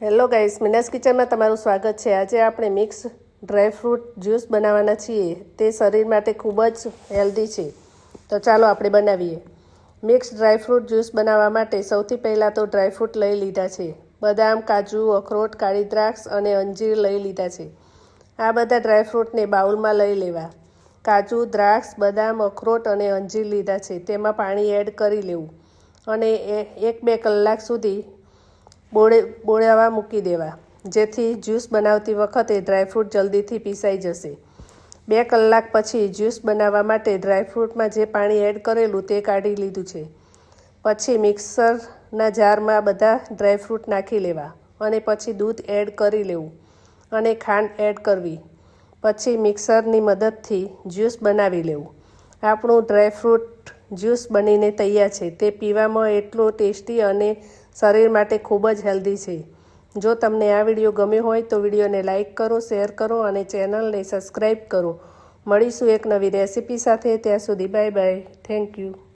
Hello guys, Meena's કિચનમાં તમારું સ્વાગત છે। આજે આપણે મિક્સ ડ્રાયફ્રૂટ જ્યુસ બનાવવાના છીએ। તે શરીર માટે ખૂબ જ હેલ્ધી છે, તો ચાલો આપણે બનાવીએ। મિક્સ ડ્રાયફ્રૂટ જ્યુસ બનાવવા માટે સૌથી પહેલાં તો ડ્રાયફ્રૂટ લઈ લીધા છે। બદામ, કાજુ, અખરોટ, કાળી દ્રાક્ષ અને અંજીર લઈ લીધા છે। આ બધા ડ્રાયફ્રૂટને બાઉલમાં લઈ લેવા। કાજુ, દ્રાક્ષ, બદામ, અખરોટ અને અંજીર લીધા છે, તેમાં પાણી એડ કરી લેવું અને 1-2 કલાક સુધી બોળાવા મૂકી દેવા, જેથી જ્યુસ બનાવતી વખતે ડ્રાયફ્રૂટ જલ્દીથી પીસાઈ જશે। 2 કલાક પછી જ્યુસ બનાવવા માટે ડ્રાયફ્રૂટમાં જે પાણી એડ કરેલું તે કાઢી લીધું છે। પછી મિક્સરના જારમાં બધા ડ્રાયફ્રૂટ નાખી લેવા અને પછી દૂધ એડ કરી લેવું અને ખાંડ એડ કરવી। પછી મિક્સરની મદદથી જ્યુસ બનાવી લેવું। આપણું ડ્રાયફ્રૂટ જ્યુસ બનીને તૈયાર છે। તે પીવામાં એટલો ટેસ્ટી અને શરીર માટે ખૂબ જ હેલ્ધી છે। જો તમને આ વિડીયો ગમ્યો હોય તો વિડીયોને લાઇક કરો, શેર કરો અને ચેનલને સબસ્ક્રાઈબ કરો। મળીશું એક નવી રેસીપી સાથે। ત્યાં સુધી બાય બાય, થેન્ક યુ।